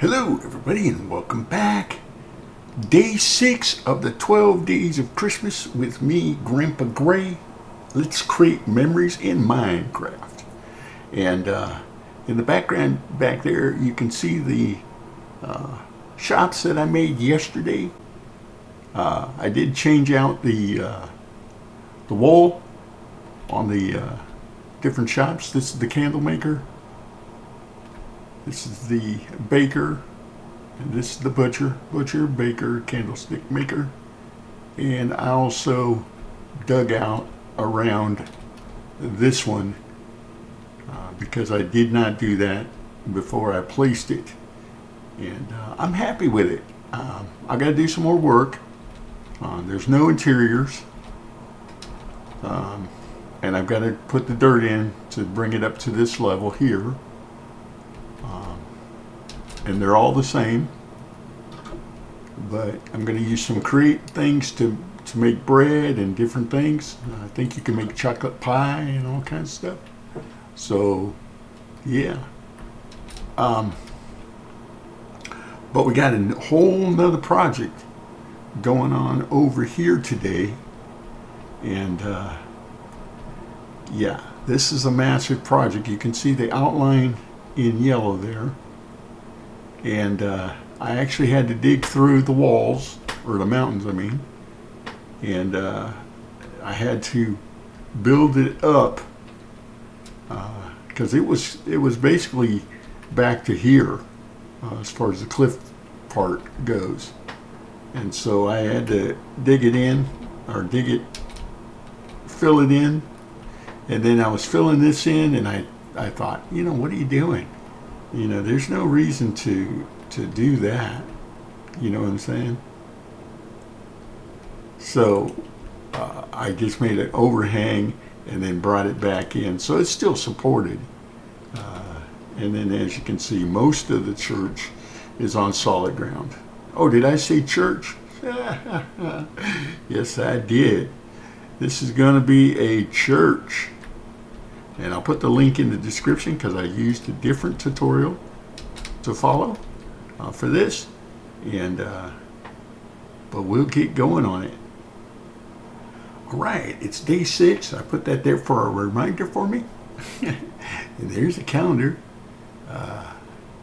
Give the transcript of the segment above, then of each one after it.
Hello, everybody, and welcome back. Day 6 of the 12 days of Christmas with me, Grandpa Gray. Let's create memories in Minecraft. And in the background back there, you can see the shops that I made yesterday. I did change out the wall on the different shops. This is the candle maker. This is the baker, and this is the butcher, baker, candlestick maker. And I also dug out around this one because I did not do that before I placed it. And I'm happy with it. I got to do some more work. There's no interiors. And I've got to put the dirt in to bring it up to this level here. And they're all the same, but I'm going to use some create things to make bread and different things. I think you can make chocolate pie and all kinds of stuff. So yeah, but we got a whole nother project going on over here today, and yeah, this is a massive project. You can see the outline in yellow there. And I actually had to dig through the walls, or the mountains, I mean. And I had to build it up because it was basically back to here as far as the cliff part goes. And so I had to dig it in, or fill it in. And then I was filling this in, and I thought, what are you doing? There's no reason to do that. You know what I'm saying? So I just made an overhang and then brought it back in. So it's still supported. And then as you can see, most of the church is on solid ground. Oh, did I say church? Yes, I did. This is going to be a church. And I'll put the link in the description because I used a different tutorial to follow for this. And but we'll get going on it. All right, it's day 6. I put that there for a reminder for me. And there's a calendar.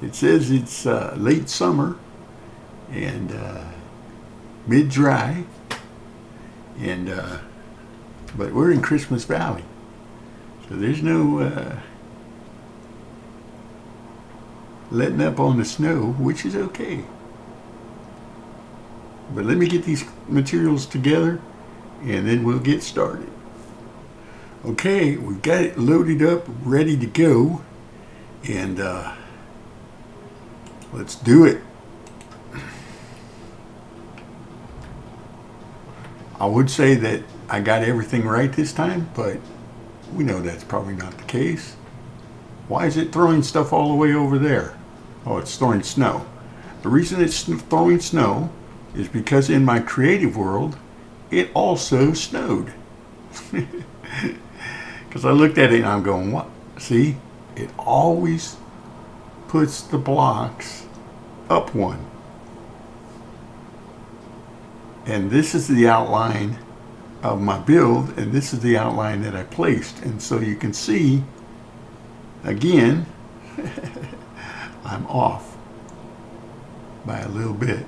It says it's late summer and mid-dry. And but we're in Christmas Valley. So there's no letting up on the snow, which is okay. But let me get these materials together and then we'll get started. Okay, we've got it loaded up, ready to go. And let's do it. I would say that I got everything right this time, but we know that's probably not the case. Why is it throwing stuff all the way over there? Oh, it's throwing snow. The reason it's throwing snow is because in my creative world, it also snowed. Because I looked at it and I'm going, what? See, it always puts the blocks up one. And this is the outline of my build, and this is the outline that I placed. And so you can see, again, I'm off by a little bit.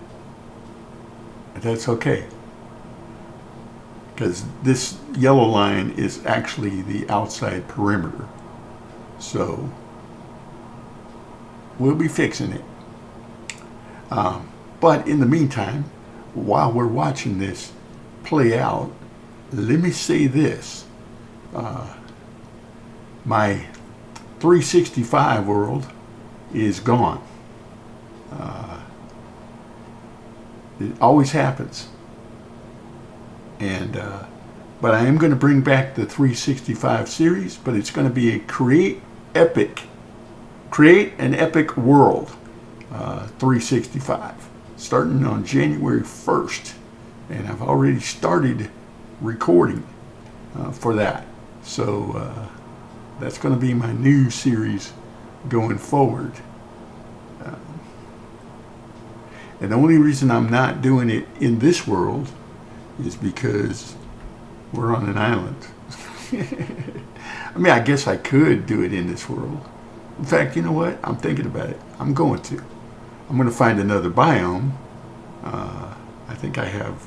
But that's okay, because this yellow line is actually the outside perimeter. So we'll be fixing it. But in the meantime, while we're watching this play out, let me say this. My 365 world is gone. It always happens. And but I am going to bring back the 365 series, but it's going to be a create an epic world 365 starting on January 1st. And I've already started recording for that. So that's going to be my new series going forward. And the only reason I'm not doing it in this world is because we're on an island. I mean, I guess I could do it in this world. In fact, you know what? I'm thinking about it. I'm going to. I'm going to find another biome. I think I have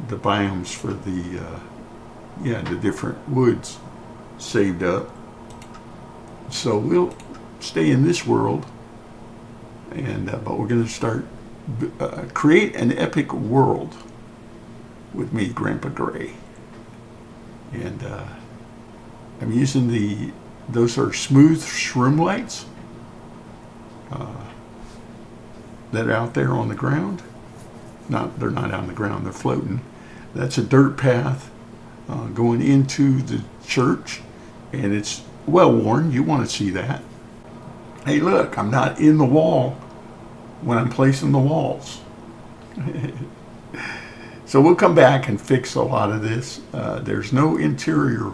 the biomes for the different woods saved up. So we'll stay in this world, and but we're going to start create an epic world with me, Grandpa Gray, and I'm using those are smooth shroom lights that are out there on the ground. They're not on the ground; they're floating. That's a dirt path going into the church, and it's well worn. You want to see that. Hey, look, I'm not in the wall when I'm placing the walls. So we'll come back and fix a lot of this. There's no interior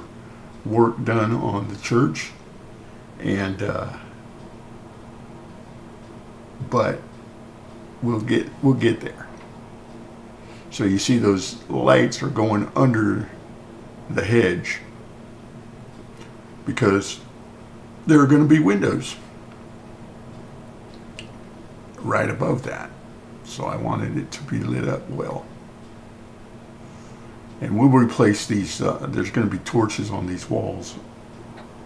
work done on the church, and but we'll get there. So you see those lights are going under the hedge because there are going to be windows right above that. So I wanted it to be lit up well. And we'll replace these, there's going to be torches on these walls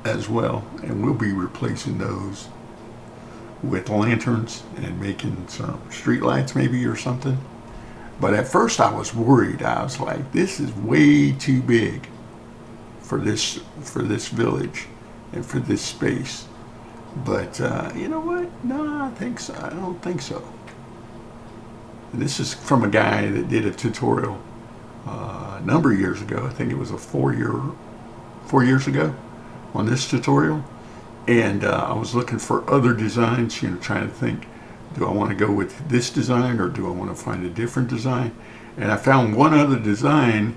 as well. And we'll be replacing those with lanterns and making some street lights maybe or something. But at first I was worried. I was like, this is way too big for this village and for this space. But you know what? No, I think so. I don't think so. And this is from a guy that did a tutorial a number of years ago. I think it was a 4 years ago on this tutorial. And I was looking for other designs, trying to think, do I want to go with this design or do I want to find a different design? And I found one other design,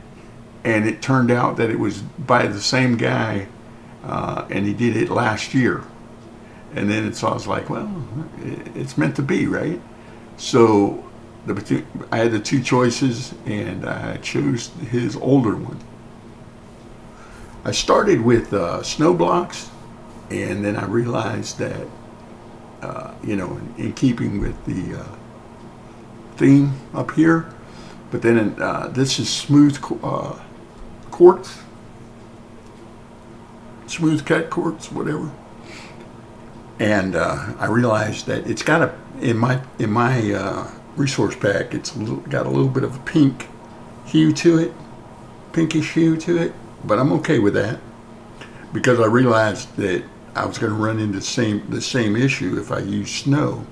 and it turned out that it was by the same guy, and he did it last year. And then I was like, well, it's meant to be, right? So I had the two choices, and I chose his older one. I started with snow blocks, and then I realized that, in keeping with the theme up here, but then this is smooth quartz, smooth cut quartz, whatever. And I realized that it's got in my resource pack, it's got a little bit of a pink hue to it, pinkish hue to it, but I'm okay with that because I realized that I was going to run into the same issue if I used snow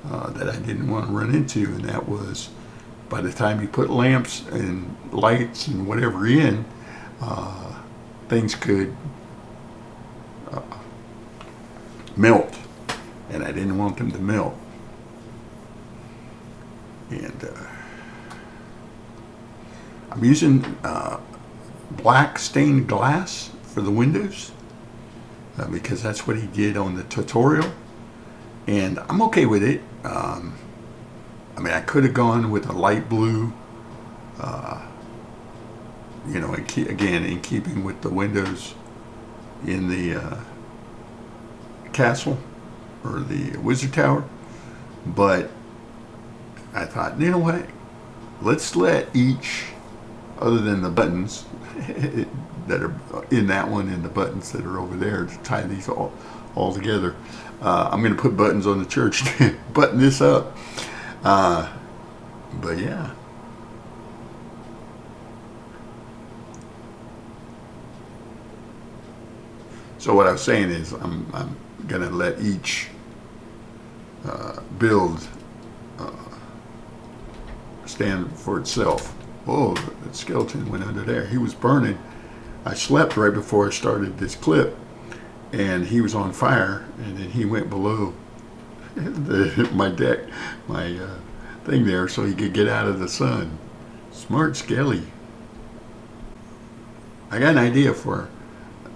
that I didn't want to run into, and that was by the time you put lamps and lights and whatever in, things could melt, and I didn't want them to melt. And I'm using black stained glass for the windows because that's what he did on the tutorial, and I'm okay with it. I could have gone with a light blue, again in keeping with the windows in the castle or the wizard tower, but I thought, you know what, let's let each, other than the buttons that are in that one and the buttons that are over there to tie these all together, I'm going to put buttons on the church to button this up, but yeah. So what I was saying is I'm going to let each build stand for itself. Oh, that skeleton went under there. He was burning. I slept right before I started this clip, and he was on fire, and then he went below my deck, my thing there, so he could get out of the sun. Smart Skelly. I got an idea for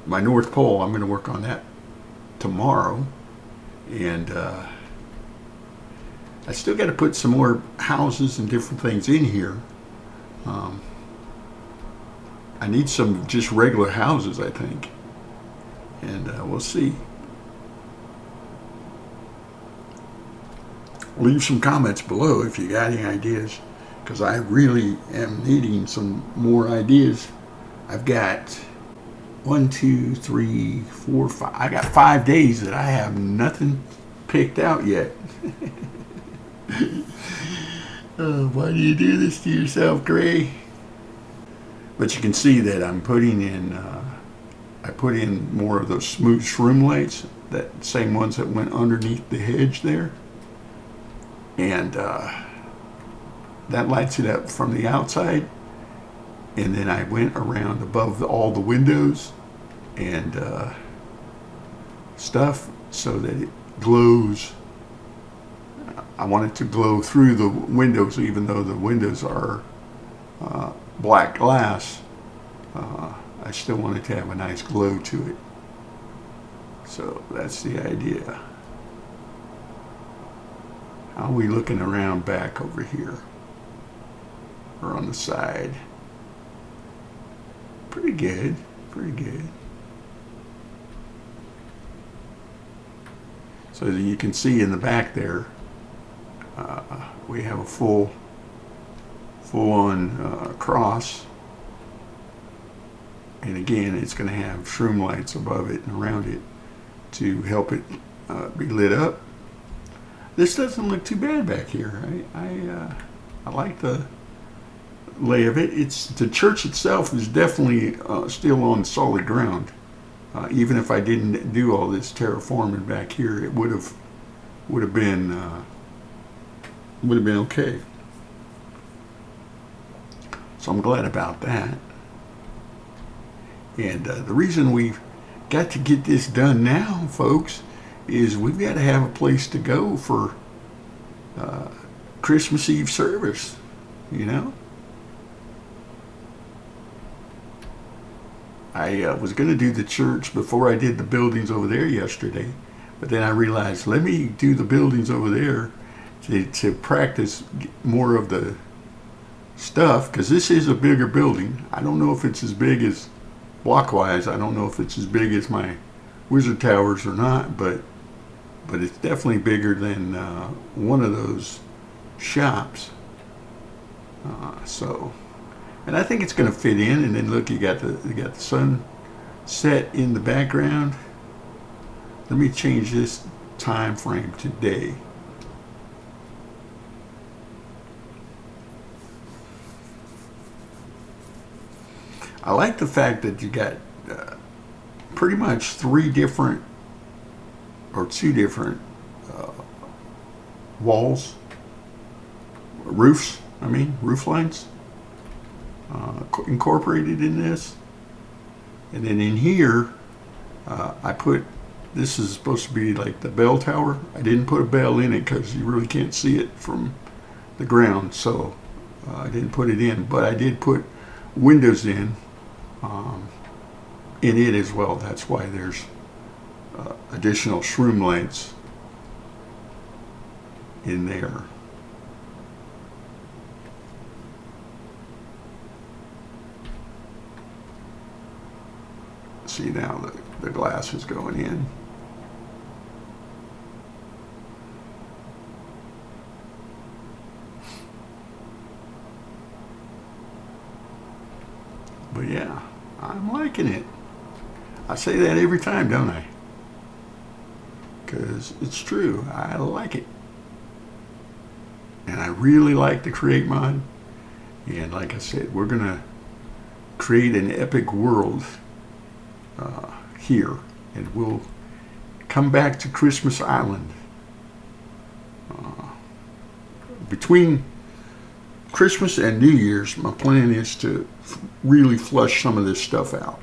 my North Pole. I'm going to work on that tomorrow, and I still got to put some more houses and different things in here. I need some just regular houses, I think. And we'll see. Leave some comments below if you got any ideas, because I really am needing some more ideas. I've got 1, 2, 3, 4, 5. I got 5 days that I have nothing picked out yet. Why do you do this to yourself, Gray? But you can see that I'm putting in, I put in more of those smooth shroom lights, that same ones that went underneath the hedge there. And that lights it up from the outside. And then I went around above all the windows and stuff so that it glows. I want it to glow through the windows, even though the windows are black glass. I still want it to have a nice glow to it. So that's the idea. How are we looking around back over here? Or on the side? Pretty good, pretty good. So that you can see in the back there, we have a full-on cross. And again, it's going to have shroom lights above it and around it to help it be lit up. This doesn't look too bad back here. I like the lay of it. The church itself is definitely still on solid ground. Even if I didn't do all this terraforming back here, it would have been okay. So I'm glad about that. And the reason we've got to get this done now, folks, is we've got to have a place to go for Christmas Eve service, you know? I was going to do the church before I did the buildings over there yesterday, but then I realized, let me do the buildings over there to practice more of the stuff, because this is a bigger building. I don't know if it's as big as, block-wise, I don't know if it's as big as my Wizard Towers or not, but it's definitely bigger than one of those shops. And I think it's going to fit in. And then look, you got the sun set in the background. Let me change this time frame to day. I like the fact that you got pretty much 2 different walls, roof lines incorporated in this. And then in here, I put, this is supposed to be like the bell tower. I didn't put a bell in it because you really can't see it from the ground, so I didn't put it in. But I did put windows in it as well. That's why there's additional shroom lights in there. See, now the glass is going in. But yeah, I'm liking it. I say that every time, don't I? Because it's true. I like it. And I really like the Create mod. And like I said, we're going to create an epic world here. And we'll come back to Christmas Island. Between Christmas and New Year's, my plan is to really flush some of this stuff out.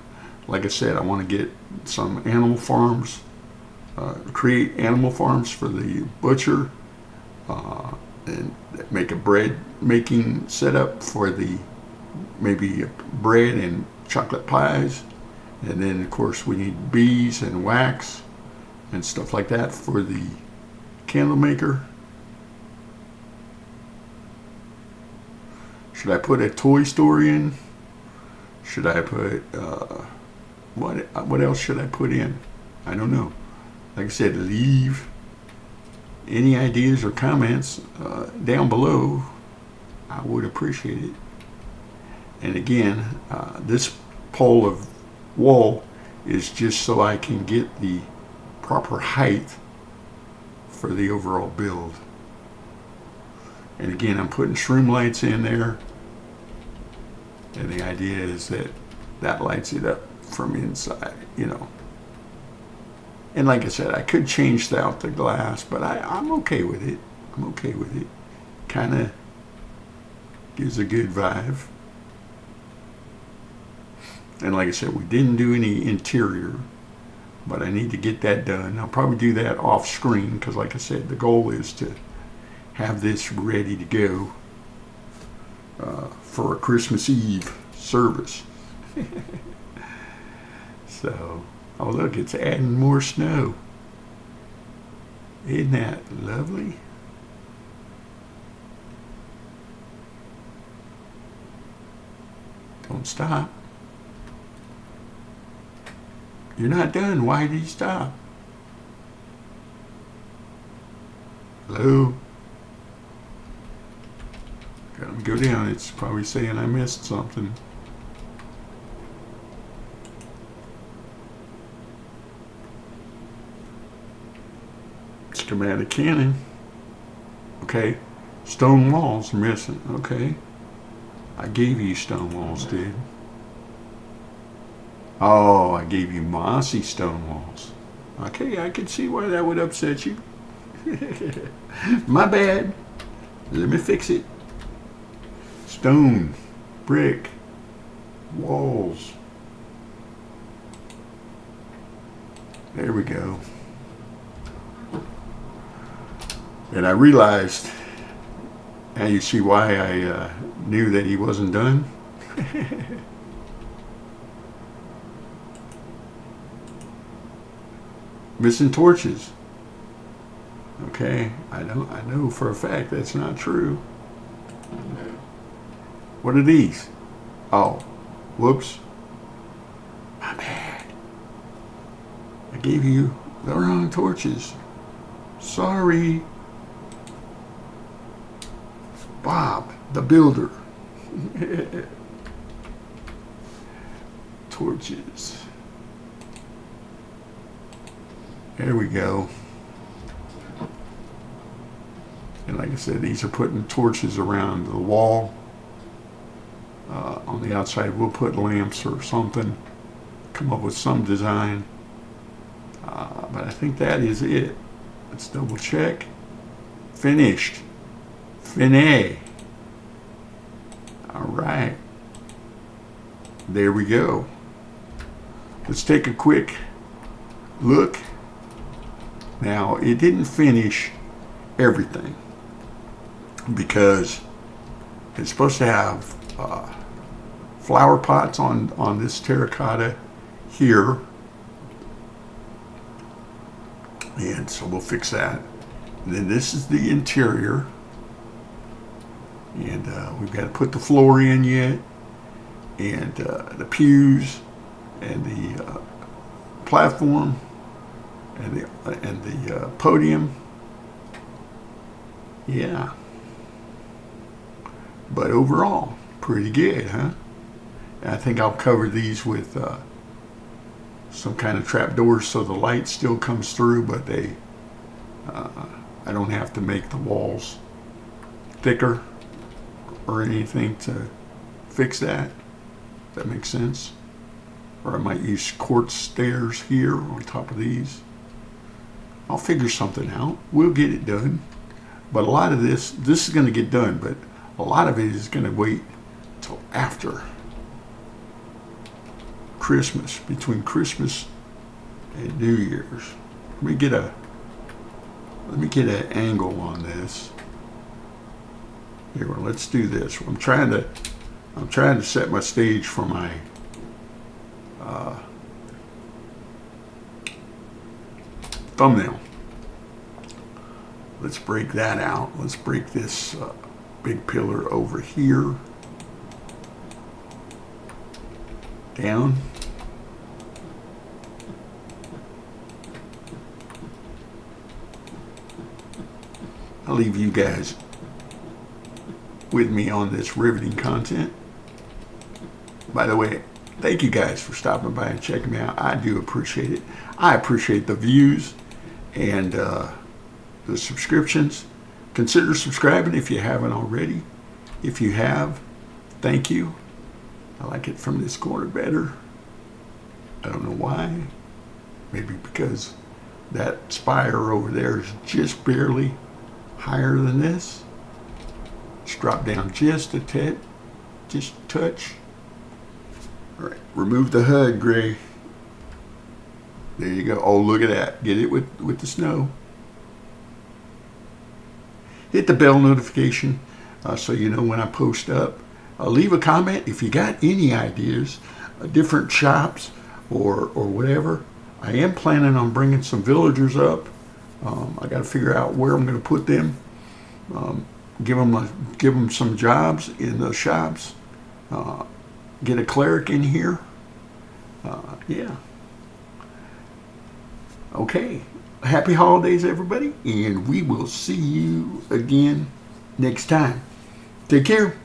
Like I said, I want to get some animal farms, create animal farms for the butcher, and make a bread making setup for maybe bread and chocolate pies. And then of course we need bees and wax and stuff like that for the candle maker. Should I put a Toy Story in? Should I put what else should I put in? I don't know. Like I said, leave any ideas or comments down below. I would appreciate it. And again, this pole of wall is just so I can get the proper height for the overall build. And again, I'm putting shroom lights in there. And the idea is that that lights it up from inside, you know. And like I said, I could change out the glass, but I'm okay with it. I'm okay with it. Kind of gives a good vibe. And like I said, we didn't do any interior, but I need to get that done. I'll probably do that off screen because like I said, the goal is to have this ready to go for a Christmas Eve service. So, oh look, it's adding more snow. Isn't that lovely? Don't stop. You're not done. Why did you stop? Hello? Got to go down. It's probably saying I missed something. Schematic cannon. Okay. Stone walls missing. Okay. I gave you stone walls, dude. Oh, I gave you mossy stone walls. Okay, I can see why that would upset you. My bad. Let me fix it. Stone, brick, walls. There we go. And I realized, now you see why I knew that he wasn't done. Missing torches. Okay, I know for a fact that's not true. What are these? Oh, whoops. My bad. I gave you the wrong torches. Sorry. Bob, the builder. Torches. There we go. And like I said, these are putting torches around the wall. On the outside, we'll put lamps or something. Come up with some design. But I think that is it. Let's double check. Finished. Finé. All right. There we go. Let's take a quick look. Now, it didn't finish everything because it's supposed to have flower pots on this terracotta here. And so we'll fix that. And then this is the interior. And we've got to put the floor in yet. And the pews and the platform and the podium. Yeah. But overall, pretty good, huh? And I think I'll cover these with some kind of trap doors so the light still comes through, but I don't have to make the walls thicker or anything to fix that. Does that make sense? Or I might use quartz stairs here on top of these. I'll figure something out. We'll get it done. But a lot of this is going to get done, but a lot of it is going to wait till after Christmas, between Christmas and New Year's. Let me get an angle on this. Here, well, let's do this. I'm trying to set my stage for my thumbnail. Let's break that out. Let's break this big pillar over here. down. I'll leave you guys with me on this riveting content. By the way, thank you guys for stopping by and checking me out. I do appreciate it. I appreciate the views and the subscriptions. Consider subscribing if you haven't already. If you have, thank you. I like it from this corner better. I don't know why. Maybe because that spire over there is just barely higher than this. Let's drop down just a tad, just a touch. All right, remove the HUD, Gray. There you go. Oh, look at that. Get it with the snow. Hit the bell notification so you know when I post up. Leave a comment if you got any ideas, different shops or whatever. I am planning on bringing some villagers up. I got to figure out where I'm going to put them. Give them some jobs in the shops. Get a cleric in here. Yeah. Okay. Happy holidays, everybody, and we will see you again next time. Take care.